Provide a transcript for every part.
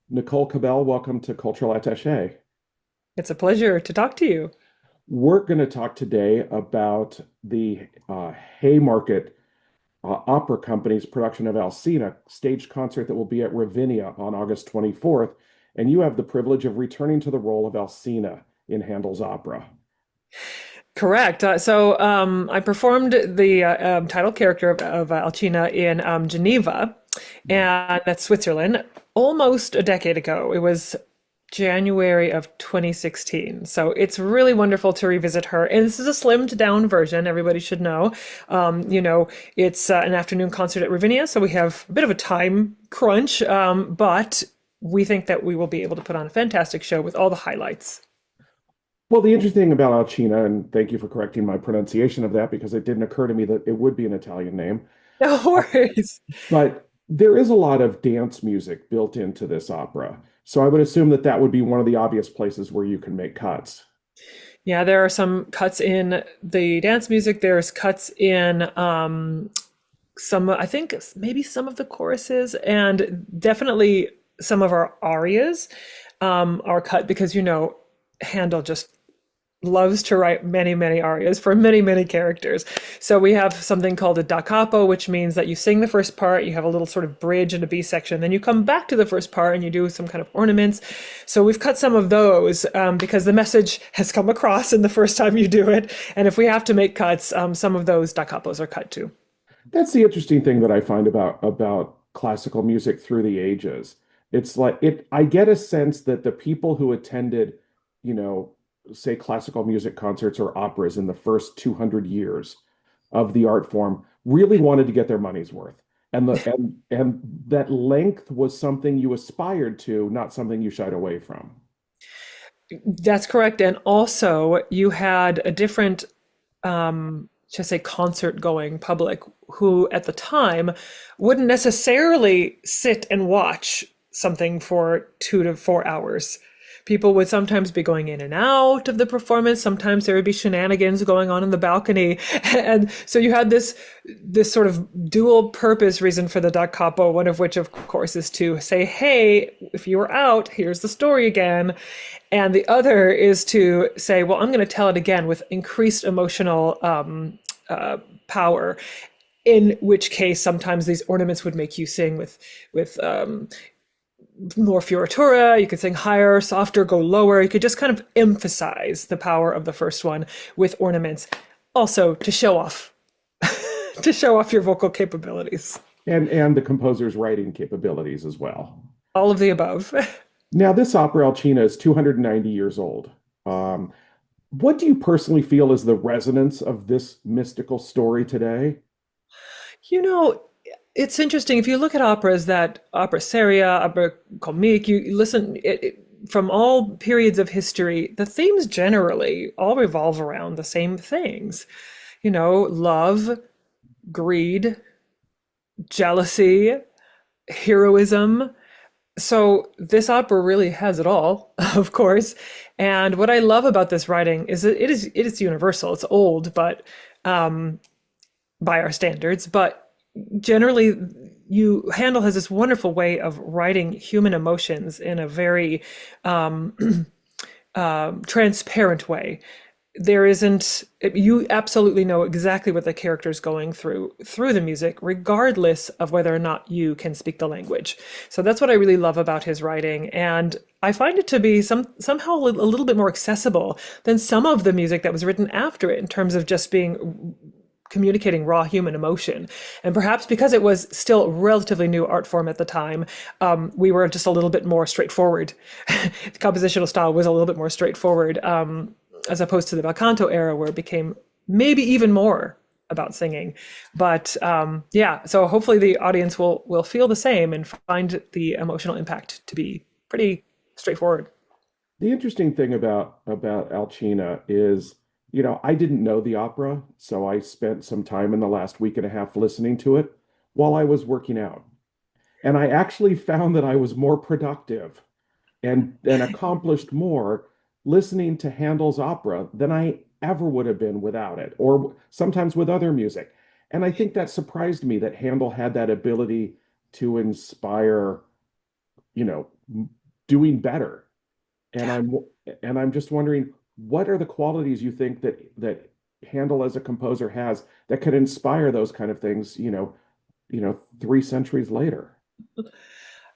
Nicole Cabell, welcome to Cultural Attache. It's a pleasure to talk to you. We're going to talk today about the Haymarket Opera Company's production of Alcina staged concert that will be at Ravinia on August 24th. And you have the privilege of returning to the role of Alcina in Handel's opera. Correct. I performed the title character of Alcina in Geneva, and that's Switzerland, almost a decade ago. It was January of 2016. So it's really wonderful to revisit her. And this is a slimmed down version, everybody should know. It's an afternoon concert at Ravinia, so we have a bit of a time crunch, but we think that we will be able to put on a fantastic show with all the highlights. Well, the interesting thing about Alcina, and thank you for correcting my pronunciation of that because it didn't occur to me that it would be an Italian name. No worries. But there is a lot of dance music built into this opera. So I would assume that that would be one of the obvious places where you can make cuts. Yeah, there are some cuts in the dance music. There's cuts in some, I think maybe some of the choruses, and definitely some of our arias are cut because, Handel just loves to write many, many arias for many, many characters. So we have something called a da capo, which means that you sing the first part, you have a little sort of bridge and a B section, then you come back to the first part and you do some kind of ornaments. So we've cut some of those because the message has come across in the first time you do it. And if we have to make cuts, some of those da capos are cut too. That's the interesting thing that I find about classical music through the ages. It's like it I get a sense that the people who attended, you know, say classical music concerts or operas in the first 200 years of the art form really wanted to get their money's worth. And that length was something you aspired to, not something you shied away from. That's correct. And also, you had a different, just say, concert going public who at the time wouldn't necessarily sit and watch something for 2 to 4 hours. People would sometimes be going in and out of the performance. Sometimes there would be shenanigans going on in the balcony. And so you had this sort of dual purpose reason for the da capo, one of which, of course, is to say, hey, if you were out, here's the story again. And the other is to say, well, I'm going to tell it again with increased emotional power. In which case, sometimes these ornaments would make you sing with more fioritura. You could sing higher, softer, go lower. You could just kind of emphasize the power of the first one with ornaments. Also to show off, to show off your vocal capabilities. And the composer's writing capabilities as well. All of the above. Now, this opera, Alcina, is 290 years old. Um, what do you personally feel is the resonance of this mystical story today? You know, it's interesting. If you look at operas that opera seria, opera comique, you listen from all periods of history, the themes generally all revolve around the same things. Love, greed, jealousy, heroism. So this opera really has it all, of course. And what I love about this writing is that it is universal. It's old, but by our standards, but generally you Handel has this wonderful way of writing human emotions in a very transparent way. There isn't You absolutely know exactly what the character is going through the music, regardless of whether or not you can speak the language. So that's what I really love about his writing, and I find it to be somehow a little bit more accessible than some of the music that was written after it in terms of just being communicating raw human emotion. And perhaps because it was still a relatively new art form at the time, we were just a little bit more straightforward. The compositional style was a little bit more straightforward, as opposed to the bel canto era, where it became maybe even more about singing. But yeah, so hopefully the audience will feel the same and find the emotional impact to be pretty straightforward. The interesting thing about Alcina is, I didn't know the opera, so I spent some time in the last week and a half listening to it while I was working out. And I actually found that I was more productive and accomplished more listening to Handel's opera than I ever would have been without it, or sometimes with other music. And I think that surprised me that Handel had that ability to inspire, doing better. And I'm just wondering, what are the qualities you think that Handel as a composer has that could inspire those kind of things, 3 centuries later?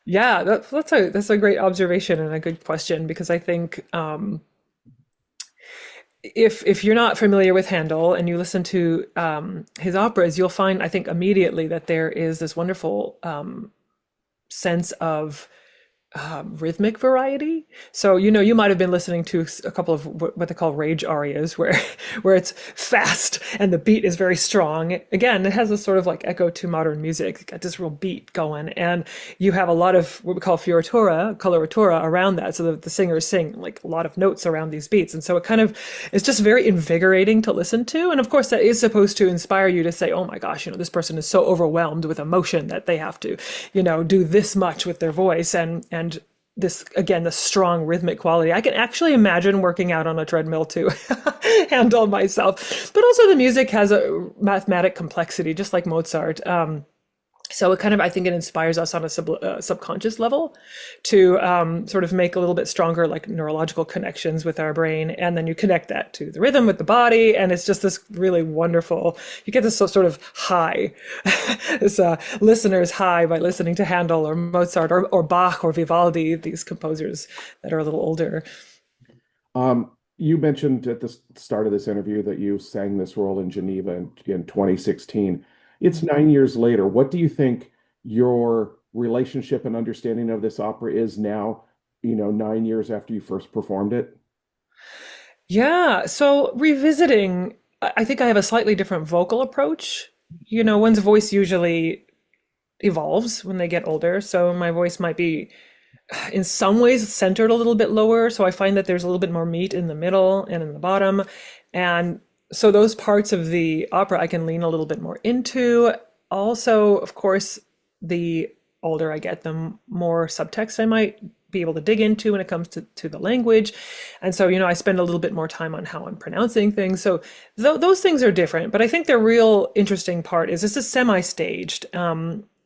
Yeah, that's a great observation and a good question because I think if you're not familiar with Handel and you listen to his operas, you'll find I think immediately that there is this wonderful sense of rhythmic variety. So, you might have been listening to a couple of what they call rage arias, where where it's fast and the beat is very strong. Again, it has a sort of like echo to modern music. It's got this real beat going, and you have a lot of what we call fioritura, coloratura around that. So the singers sing like a lot of notes around these beats, and so it kind of is just very invigorating to listen to. And of course, that is supposed to inspire you to say, "Oh my gosh, this person is so overwhelmed with emotion that they have to, do this much with their voice." And this again, the strong rhythmic quality. I can actually imagine working out on a treadmill to handle myself. But also the music has a mathematic complexity, just like Mozart. So it kind of, I think it inspires us on a subconscious level to sort of make a little bit stronger, like neurological connections with our brain. And then you connect that to the rhythm with the body. And it's just this really wonderful, you get this sort of high, this listener's high by listening to Handel or Mozart or Bach or Vivaldi, these composers that are a little older. You mentioned at the start of this interview that you sang this role in Geneva in 2016. It's 9 years later. What do you think your relationship and understanding of this opera is now, 9 years after you first performed it? Yeah, so revisiting, I think I have a slightly different vocal approach. One's voice usually evolves when they get older. So my voice might be in some ways centered a little bit lower. So I find that there's a little bit more meat in the middle and in the bottom. And so those parts of the opera I can lean a little bit more into. Also, of course, the older I get, the more subtext I might be able to dig into when it comes to the language. And so, I spend a little bit more time on how I'm pronouncing things. So those things are different. But I think the real interesting part is this is semi-staged.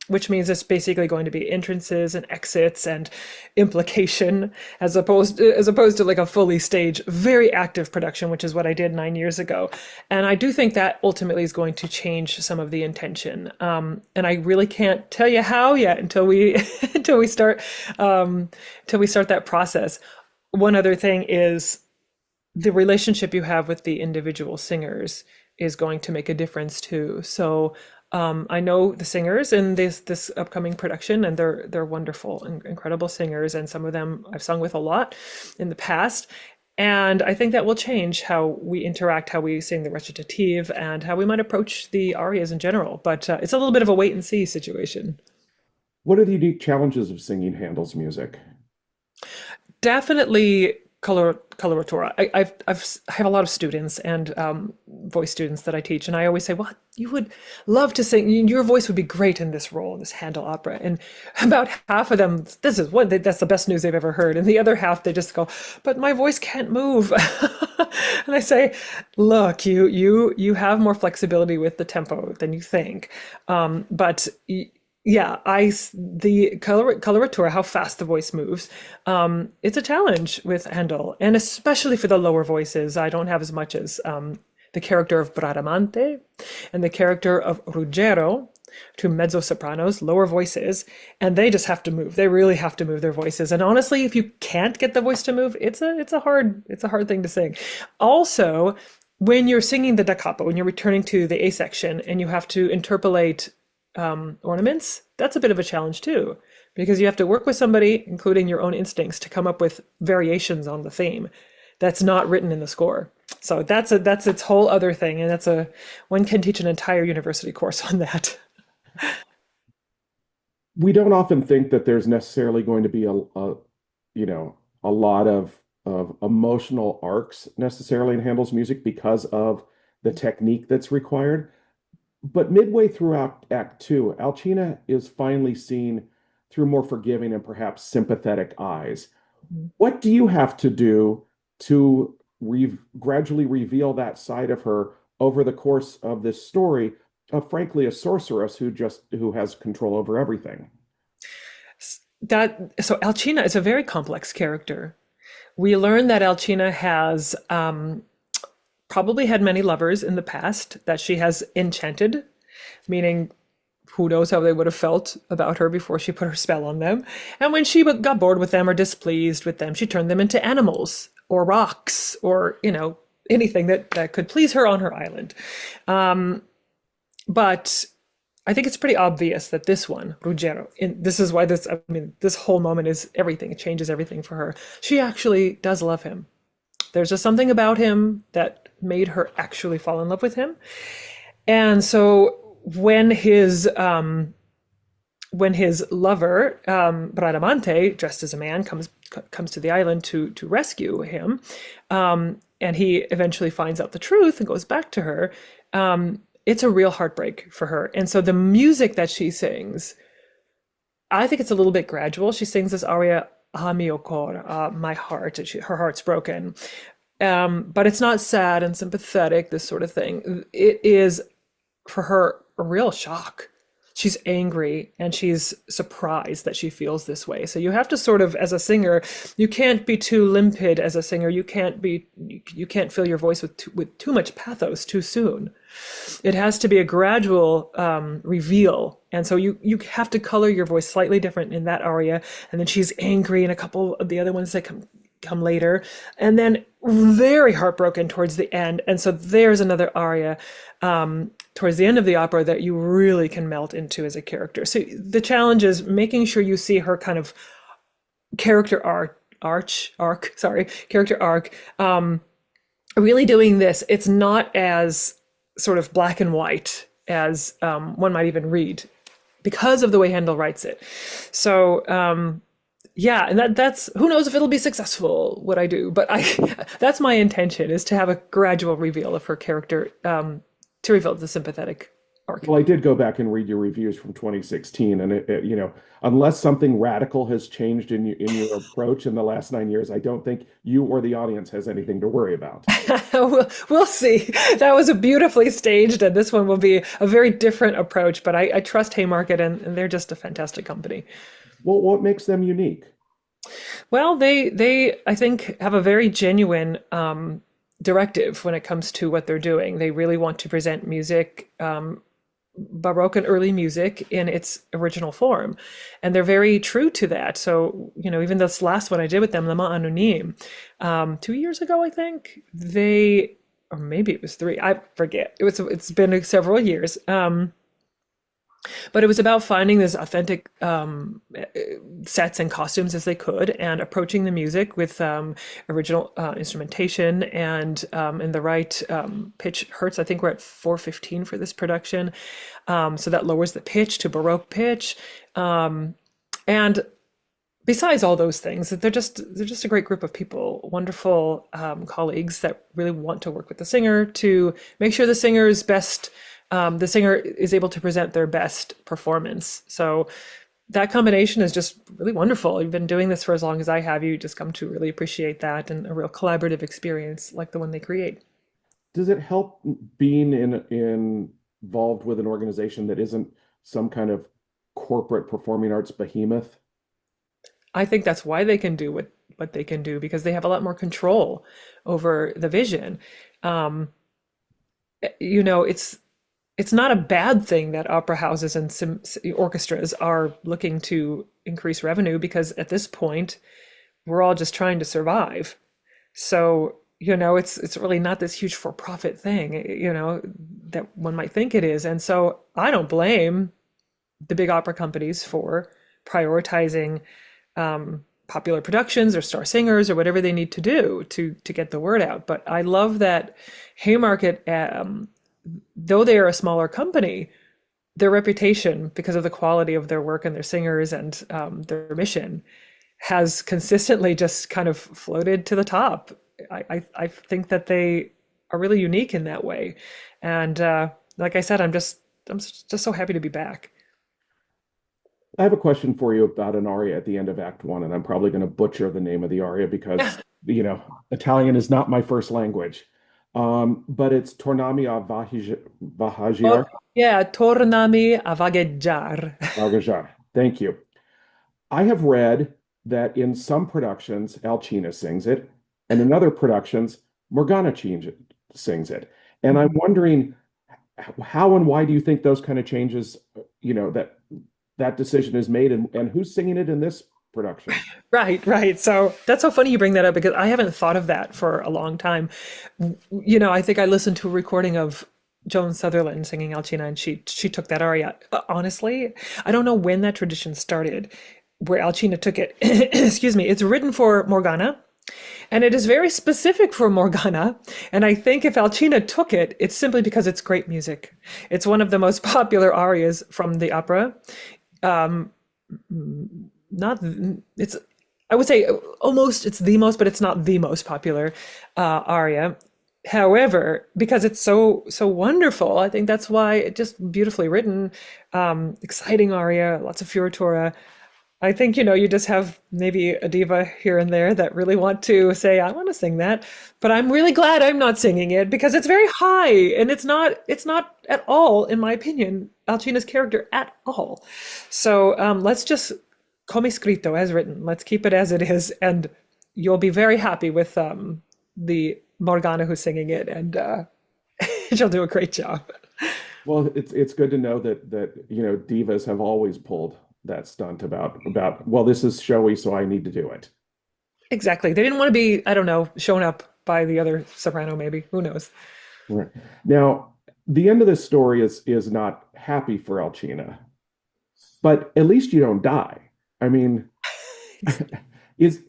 Which means it's basically going to be entrances and exits and implication as opposed to like a fully staged, very active production, which is what I did 9 years ago. And I do think that ultimately is going to change some of the intention. And I really can't tell you how yet until we until we start that process. One other thing is the relationship you have with the individual singers is going to make a difference too. So I know the singers in this upcoming production, and they're wonderful and incredible singers, and some of them I've sung with a lot in the past. And I think that will change how we interact, how we sing the recitative, and how we might approach the arias in general. But it's a little bit of a wait and see situation. What are the unique challenges of singing Handel's music? Definitely coloratura. I have a lot of students and voice students that I teach, and I always say, "Well, you would love to sing. Your voice would be great in this role, in this Handel opera." And about half of them, that's the best news they've ever heard, and the other half they just go, "But my voice can't move." And I say, "Look, you have more flexibility with the tempo than you think, but." Yeah, the coloratura, how fast the voice moves, it's a challenge with Handel, and especially for the lower voices. I don't have as much as the character of Bradamante and the character of Ruggiero, two mezzo sopranos, lower voices, and they just have to move. They really have to move their voices. And honestly, if you can't get the voice to move, it's a hard thing to sing. Also, when you're singing the da capo, when you're returning to the A section, and you have to interpolate ornaments, that's a bit of a challenge too, because you have to work with somebody, including your own instincts, to come up with variations on the theme that's not written in the score. So that's its whole other thing, and one can teach an entire university course on that. We don't often think that there's necessarily going to be a lot of emotional arcs necessarily in Handel's music because of the technique that's required. But midway throughout Act Two, Alcina is finally seen through more forgiving and perhaps sympathetic eyes. What do you have to do to gradually reveal that side of her over the course of this story of, frankly, a sorceress who has control over everything? So Alcina is a very complex character. We learn that Alcina has probably had many lovers in the past that she has enchanted, meaning who knows how they would have felt about her before she put her spell on them. And when she got bored with them or displeased with them, she turned them into animals or rocks or, anything that could please her on her island. But I think it's pretty obvious that this one, Ruggiero, and this is why this whole moment is everything. It changes everything for her. She actually does love him. There's just something about him that made her actually fall in love with him. And so when his lover, Bradamante, dressed as a man, comes to the island to rescue him, and he eventually finds out the truth and goes back to her, it's a real heartbreak for her. And so the music that she sings, I think it's a little bit gradual. She sings this aria, "Ah mio cor," my heart. Her heart's broken. But it's not sad and sympathetic, this sort of thing. It is, for her, a real shock. She's angry and she's surprised that she feels this way. So you have to sort of, as a singer, you can't be too limpid as a singer. You can't fill your voice with too much pathos too soon. It has to be a gradual reveal. And so you have to color your voice slightly different in that aria. And then she's angry in a couple of the other ones that come later, and then very heartbroken towards the end. And so there's another aria towards the end of the opera that you really can melt into as a character. So the challenge is making sure you see her kind of character character arc, really doing this. It's not as sort of black and white as one might even read because of the way Handel writes it. So yeah, and that's, who knows if it'll be successful, what I do, but that's my intention, is to have a gradual reveal of her character, to reveal the sympathetic arc. Well, I did go back and read your reviews from 2016, and unless something radical has changed in your approach in the last 9 years, I don't think you or the audience has anything to worry about. We'll see. That was a beautifully staged, and this one will be a very different approach, but I trust Haymarket, and they're just a fantastic company. Well, what makes them unique? Well, they I think have a very genuine directive when it comes to what they're doing. They really want to present music, Baroque and early music, in its original form, and they're very true to that. So even this last one I did with them, Le Mans Anonyme, 2 years ago, I think, or maybe it was three. I forget. It's been several years. But it was about finding this authentic sets and costumes as they could, and approaching the music with original instrumentation and in the right pitch hertz. I think we're at 415 for this production, so that lowers the pitch to Baroque pitch. And besides all those things, they're just a great group of people, wonderful colleagues that really want to work with the singer to make sure the singer is able to present their best performance. So that combination is just really wonderful. You've been doing this for as long as I have. You just come to really appreciate that, and a real collaborative experience like the one they create. Does it help being involved with an organization that isn't some kind of corporate performing arts behemoth? I think that's why they can do what they can do, because they have a lot more control over the vision. Um, it's not a bad thing that opera houses and orchestras are looking to increase revenue, because at this point we're all just trying to survive. So it's really not this huge for-profit thing, that one might think it is. And so I don't blame the big opera companies for prioritizing popular productions or star singers or whatever they need to do to get the word out. But I love that Haymarket, though they are a smaller company, their reputation, because of the quality of their work and their singers and their mission, has consistently just kind of floated to the top. I think that they are really unique in that way. And like I said, I'm just so happy to be back. I have a question for you about an aria at the end of Act One, and I'm probably going to butcher the name of the aria because, Italian is not my first language. But it's Tornami a Oh, Vahagiar. yeah, tornami a vagheggiar. Vahagiar. Thank you. I have read that in some productions, Alcina sings it, and in other productions, sings it. And I'm Mhm. wondering how and why do you think those kind of changes, that decision is made, and who's singing it in this production? Right, right. So that's so funny you bring that up because I haven't thought of that for a long time. You know, I think I listened to a recording of Joan Sutherland singing Alcina, and she took that aria. Honestly, I don't know when that tradition started, where Alcina took it. Excuse me. It's written for Morgana, and it is very specific for Morgana. And I think if Alcina took it, it's simply because it's great music. It's one of the most popular arias from the opera. Not it's I would say almost it's the most, but it's not the most popular aria. However, because it's so wonderful, I think that's why it just beautifully written, exciting aria, lots of fioritura. I think, you just have maybe a diva here and there that really want to say, I want to sing that, but I'm really glad I'm not singing it because it's very high and it's not at all, in my opinion, Alcina's character at all. So let's just come scritto as written. Let's keep it as it is, and you'll be very happy with the Morgana who's singing it, and she'll do a great job. Well, it's good to know that divas have always pulled that stunt about well, this is showy, so I need to do it. Exactly. They didn't want to be, I don't know, shown up by the other soprano, maybe. Who knows? Right. Now, the end of this story is not happy for Alcina, but at least you don't die. I mean, is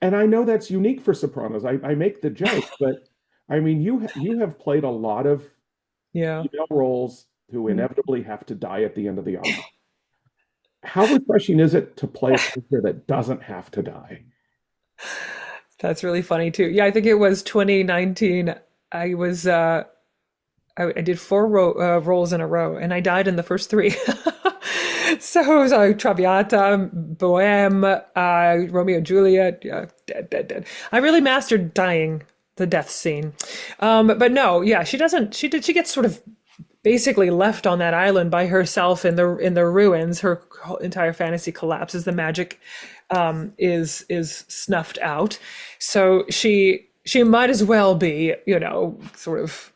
and I know that's unique for sopranos. I make the joke, but I mean, you have played a lot of Yeah. female roles who Mm. inevitably have to die at the end of the opera. How refreshing is it to play a character that doesn't have to die? That's really funny too. Yeah, I think it was 2019. I was I did four roles in a row, and I died in the first three. So it was Traviata, Bohème, Romeo and Juliet. Yeah, dead, dead, dead. I really mastered dying, the death scene. But no, yeah, she doesn't. She did. She gets sort of basically left on that island by herself in the ruins. Her whole entire fantasy collapses. The magic is snuffed out. So she might as well be, sort of,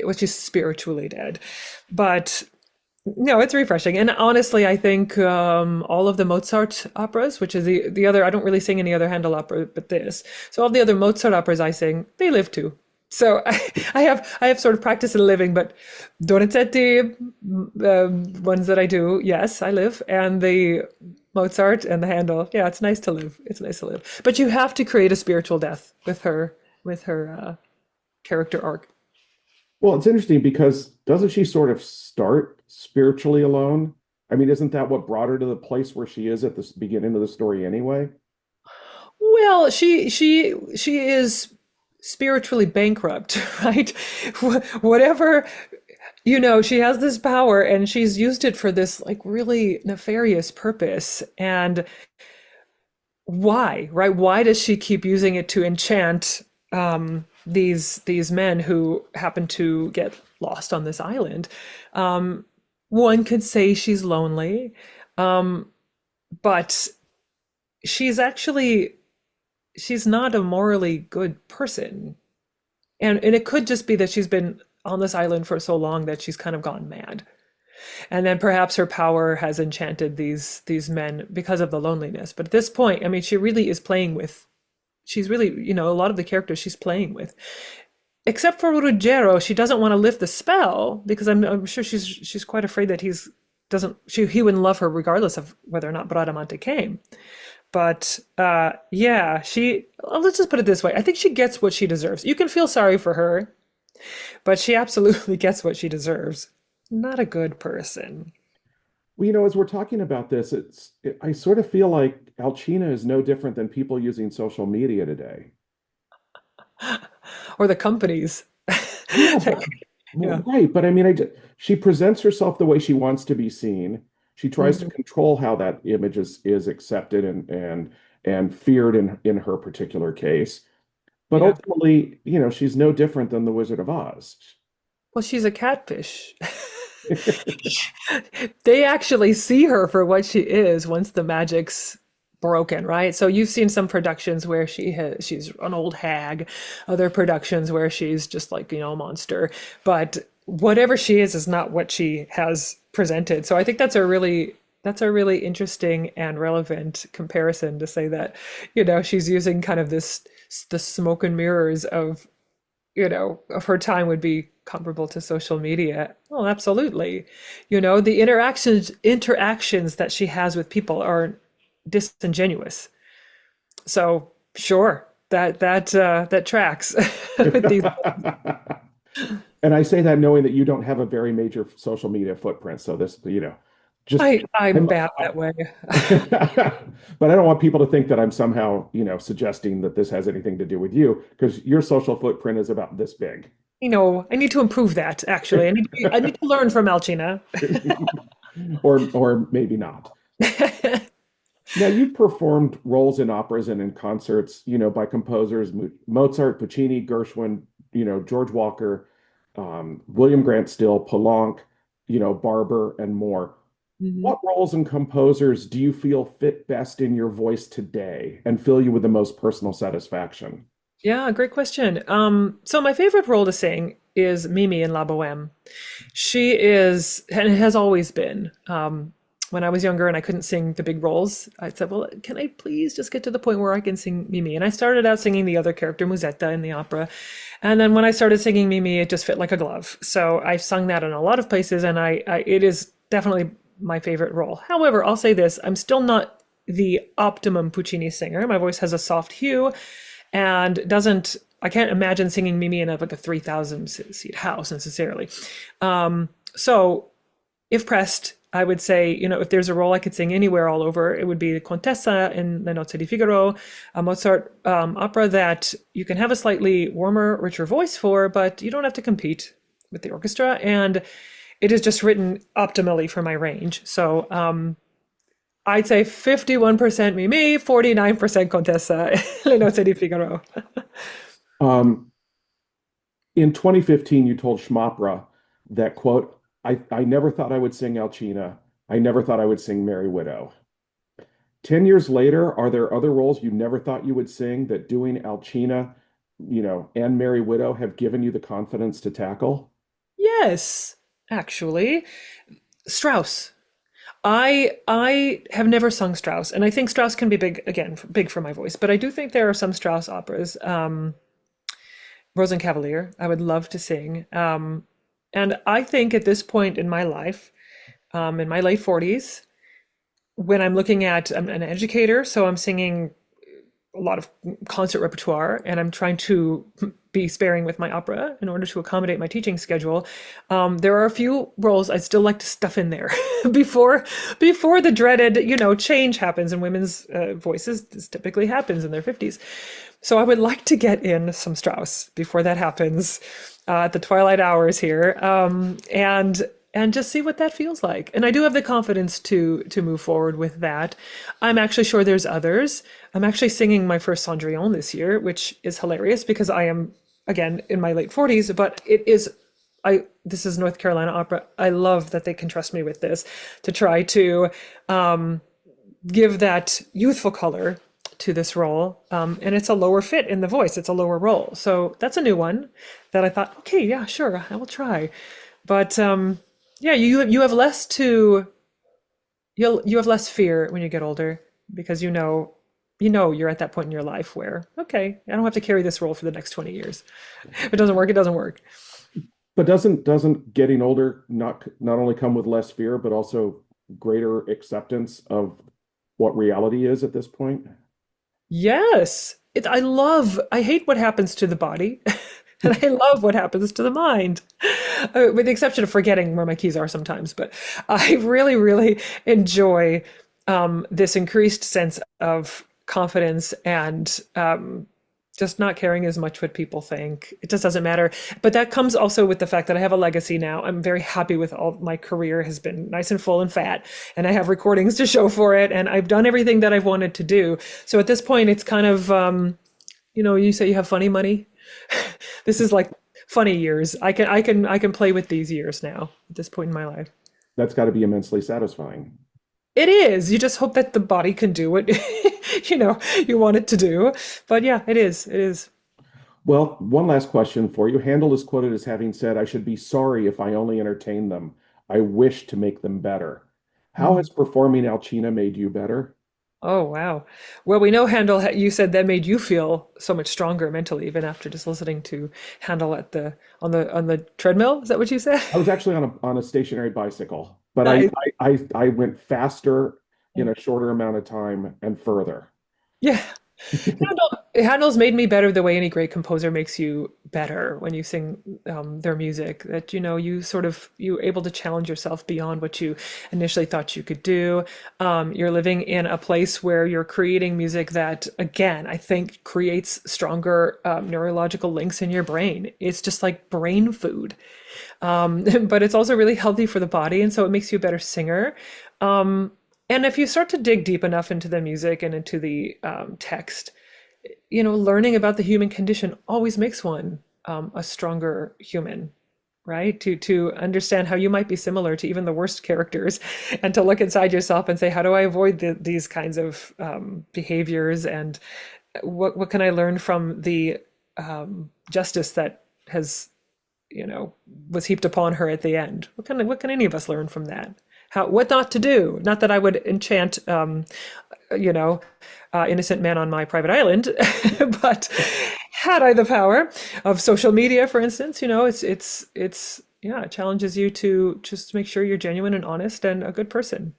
well, she's spiritually dead. But no, it's refreshing. And honestly, I think all of the Mozart operas, which is the other, I don't really sing any other Handel opera but this. So all the other Mozart operas I sing, they live too. So I have sort of practice in living, but Donizetti, ones that I do, yes, I live, and the Mozart and the Handel, yeah, it's nice to live. It's nice to live, but you have to create a spiritual death with her character arc. Well, it's interesting because doesn't she sort of start spiritually alone? I mean, isn't that what brought her to the place where she is at the beginning of the story anyway? Well, she is spiritually bankrupt, right? Whatever, she has this power and she's used it for this like really nefarious purpose. And why, right? Why does she keep using it to enchant these men who happen to get lost on this island? One could say she's lonely, um, but she's actually she's not a morally good person. And it could just be that she's been on this island for so long that she's kind of gone mad. And then perhaps her power has enchanted these men because of the loneliness. But at this point, I mean, she really is playing with she's really, a lot of the characters she's playing with. Except for Ruggiero, she doesn't want to lift the spell because I'm sure she's quite afraid that he wouldn't love her regardless of whether or not Bradamante came. But yeah, let's just put it this way. I think she gets what she deserves. You can feel sorry for her, but she absolutely gets what she deserves. Not a good person. Well, as we're talking about this, I sort of feel like Alcina is no different than people using social media today. Or the companies. Yeah, Yeah. right. But I mean, she presents herself the way she wants to be seen. She tries to Mhm. control how that image is accepted and feared in her particular case. But Yeah. ultimately, she's no different than the Wizard of Oz. Well, she's a catfish. They actually see her for what she is once the magic's broken, right? So you've seen some productions where she's an old hag, other productions where she's just like, a monster. But whatever she is not what she has presented. So I think that's a really interesting and relevant comparison to say that, she's using kind of the smoke and mirrors of her time would be comparable to social media. Oh, absolutely. The interactions that she has with people are disingenuous. So sure, that tracks with these. And I say that knowing that you don't have a very major social media footprint. So this, just I'm I'm, bad that way. but I don't want people to think that I'm somehow, suggesting that this has anything to do with you because your social footprint is about this big. I need to improve that actually. I need to learn from Alcina. Or maybe not. Now, you've performed roles in operas and in concerts, by composers Mozart, Puccini, Gershwin, George Walker, William Grant Still, Poulenc, Barber, and more. Mhm. What roles and composers do you feel fit best in your voice today and fill you with the most personal satisfaction? Yeah, great question. So my favorite role to sing is Mimi in La Boheme. She is, and it has always been. When I was younger and I couldn't sing the big roles, I said, "Well, can I please just get to the point where I can sing Mimi?" And I started out singing the other character, Musetta, in the opera, and then when I started singing Mimi, it just fit like a glove. So I've sung that in a lot of places, and it is definitely my favorite role. However, I'll say this: I'm still not the optimum Puccini singer. My voice has a soft hue, and doesn't. I can't imagine singing Mimi in like a 3,000 seat house necessarily. So if pressed, I would say, if there's a role I could sing anywhere all over, it would be the Contessa in Le Nozze di Figaro, a Mozart opera that you can have a slightly warmer, richer voice for, but you don't have to compete with the orchestra. And it is just written optimally for my range. So I'd say 51% Mimi, 49% Contessa, Le Nozze di Figaro. Um, in 2015, you told Schmopra that, quote, I never thought I would sing Alcina. I never thought I would sing Merry Widow. 10 years later, are there other roles you never thought you would sing that doing Alcina, and Merry Widow have given you the confidence to tackle? Yes, actually. Strauss. I have never sung Strauss, and I think Strauss can be big again, big for my voice. But I do think there are some Strauss operas. Rosenkavalier, I would love to sing. And I think at this point in my life, in my late 40s, when I'm looking at, I'm an educator, so I'm singing a lot of concert repertoire, and I'm trying to be sparing with my opera in order to accommodate my teaching schedule. There are a few roles I'd still like to stuff in there before the dreaded, change happens in women's voices. This typically happens in their 50s. So I would like to get in some Strauss before that happens at the twilight hours here, and just see what that feels like. And I do have the confidence to move forward with that. I'm actually sure there's others. I'm actually singing my first Cendrillon this year, which is hilarious because I am again in my late 40s, but this is North Carolina Opera. I love that they can trust me with this to try to give that youthful color to this role. And it's a lower fit in the voice. It's a lower role. So that's a new one that I thought, okay, yeah, sure, I will try. But yeah, you have less to you have less fear when you get older because you're at that point in your life where, okay, I don't have to carry this role for the next 20 years. If it doesn't work, it doesn't work. But doesn't getting older not only come with less fear, but also greater acceptance of what reality is at this point? Yes. I hate what happens to the body, and I love what happens to the mind, with the exception of forgetting where my keys are sometimes. But I really, really enjoy this increased sense of confidence and just not caring as much what people think. It just doesn't matter. But that comes also with the fact that I have a legacy now. I'm very happy with all my career has been nice and full and fat, and I have recordings to show for it, and I've done everything that I've wanted to do. So at this point, it's kind of, you say you have funny money. This is like funny years. I can play with these years now at this point in my life. That's got to be immensely satisfying. It is. You just hope that the body can do what you want it to do. But yeah, it is. It is. Well, one last question for you. Handel is quoted as having said, "I should be sorry if I only entertain them. I wish to make them better." How Hmm. has performing Alcina made you better? Oh, wow. Well, we know Handel, you said that made you feel so much stronger mentally, even after just listening to Handel at the treadmill. Is that what you said? I was actually on a stationary bicycle, but Nice. I went faster in a shorter amount of time and further. Yeah. Handel's made me better the way any great composer makes you better when you sing their music. That you're able to challenge yourself beyond what you initially thought you could do. You're living in a place where you're creating music that, again, I think creates stronger neurological links in your brain. It's just like brain food, but it's also really healthy for the body, and so it makes you a better singer. Um, and if you start to dig deep enough into the music and into the text, learning about the human condition always makes one a stronger human, right? To understand how you might be similar to even the worst characters, and to look inside yourself and say, how do I avoid these kinds of behaviors, and what can I learn from the justice that has was heaped upon her at the end? What can any of us learn from that? What not to do? Not that I would enchant, you know, innocent man on my private island, but had I the power of social media, for instance, it's yeah, it challenges you to just make sure you're genuine and honest and a good person.